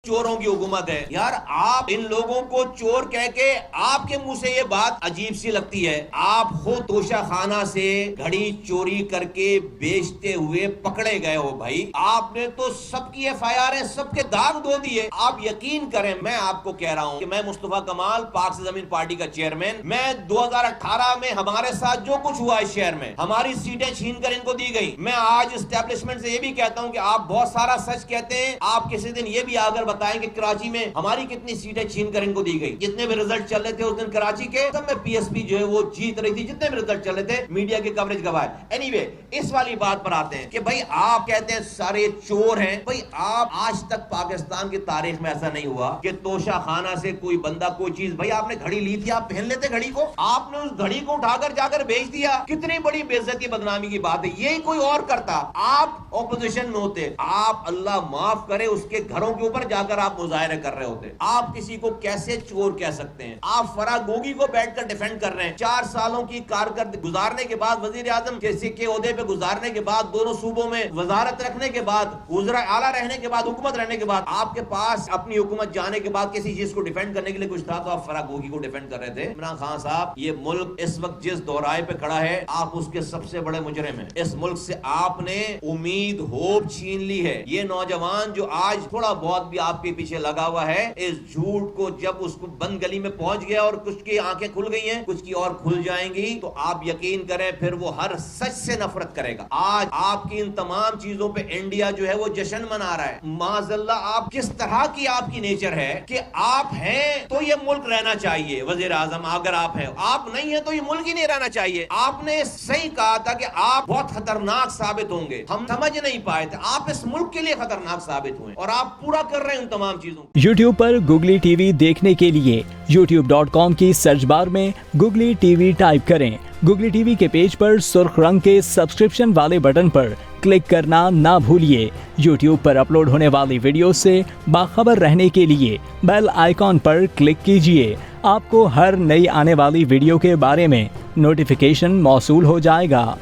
چوروں کی حکومت ہے. یار آپ ان لوگوں کو چور کہہ کے آپ کے منہ سے یہ بات عجیب سی لگتی ہے. آپ خود توشہ خانہ سے گھڑی چوری کر کے بیچتے ہوئے پکڑے گئے ہو بھائی. آپ نے تو سب کی ایف آئی آر ہے, سب کے داغ دھو دیے. آپ یقین کریں, میں آپ کو کہہ رہا ہوں کہ میں مصطفیٰ کمال پاک سے زمین پارٹی کا چیئرمین, میں 2018 میں ہمارے ساتھ جو کچھ ہوا اس شہر میں, ہماری سیٹیں چھین کر ان کو دی گئی. میں آج اسٹیبلشمنٹ سے یہ بھی کہتا ہوں کہ آپ بہت سارا سچ کہتے ہیں. آپ کسی دن یہ بھی آگر بتائیں کہ کراچی میں ہماری کتنی سیٹیں چھین کر ان کو دی گئی. جتنے بھی رزلٹ چل رہے تھے اس دن کراچی کے, سب میں پی ایس پی جو ہے وہ جیت رہی تھی. جتنے بھی رزلٹ چل رہے تھے میڈیا کی کوریج گواہ ہے. اینی وے, اس والی بات پر آتے ہیں کہ بھائی آپ کہتے ہیں سارے چور ہیں. بھائی آپ آج تک پاکستان کی تاریخ میں ایسا نہیں ہوا کہ توشہ خانہ سے کوئی بندہ کوئی چیز, بھائی آپ نے گھڑی لی تھی, آپ پہن لیتے گھڑی کو, آپ نے اس گھڑی کو اٹھا کر جا کر بیچ دیا. کتنی بڑی بے عزتی بدنامی کی بات ہے. یہی کوئی اور کرتا, آپ اپوزیشن میں ہوتے, آپ اللہ معاف کرے اس کے گھروں کے اوپر جا کر آپ مظاہرے کر رہے ہوتے. آپ کسی کو کیسے چور کہہ سکتے ہیں؟ آپ فرا گوگی کو بیٹھ کر ڈیفینڈ کر رہے ہیں. 4 سالوں کی کارکردگی گزارنے کے بعد, وزیر اعظم کے عہدے پہ گزارنے کے بعد, دونوں صوبوں میں وزارت رکھنے کے بعد, وزراء اعلیٰ رہنے کے بعد, حکومت رہنے کے بعد, آپ کے پاس اپنی حکومت جانے کے بعد کسی چیز کو ڈیفینڈ کرنے کے لیے کچھ تھا تو آپ فرا گوگی کو ڈیفینڈ کر رہے تھے. عمران خان صاحب, یہ ملک اس وقت جس دورائے پہ کھڑا ہے آپ اس کے سب سے بڑے مجرم ہیں. اس ملک سے آپ نے امید ہوپ چھین لی ہے. یہ نوجوان جو آج تھوڑا بہت بھی آپ کے پیچھے لگا ہوا ہے, اس جھوٹ کو جب اس کو بند گلی میں پہنچ گیا اور کچھ کی آنکھیں کھل گئی ہیں, کچھ کی اور کھل جائیں گی, تو آپ یقین کریں پھر وہ ہر سچ سے نفرت کرے گا. آج آپ کی ان تمام چیزوں پہ انڈیا جو ہے وہ جشن منا رہا ہے. معاذ اللہ, آپ کس طرح کی آپ کی نیچر ہے کہ آپ ہیں تو یہ ملک رہنا چاہیے وزیر اعظم, اگر آپ ہیں, آپ نہیں ہیں تو یہ ملک ہی نہیں رہنا چاہیے. آپ نے صحیح کہا تھا کہ آپ بہت خطرناک ثابت ہوں گے, ہم سمجھ نہیں پائے تھے. آپ اس ملک کے لیے خطرناک ثابت ہوئے اور آپ پورا کر رہے ہیں ان تمام چیزوں. یوٹیوب پر گوگلی ٹی وی دیکھنے کے لیے youtube.com کی سرچ بار میں گوگلی ٹی وی ٹائپ کریں. گوگلی ٹی وی کے پیج پر سرخ رنگ کے سبسکرپشن والے بٹن پر کلک کرنا نہ بھولیے. یوٹیوب پر اپلوڈ ہونے والی ویڈیو سے باخبر رہنے کے لیے بیل آئیکن پر کلک کیجیے. آپ کو ہر نئی آنے والی ویڈیو کے بارے میں نوٹیفیکیشن موصول ہو جائے گا.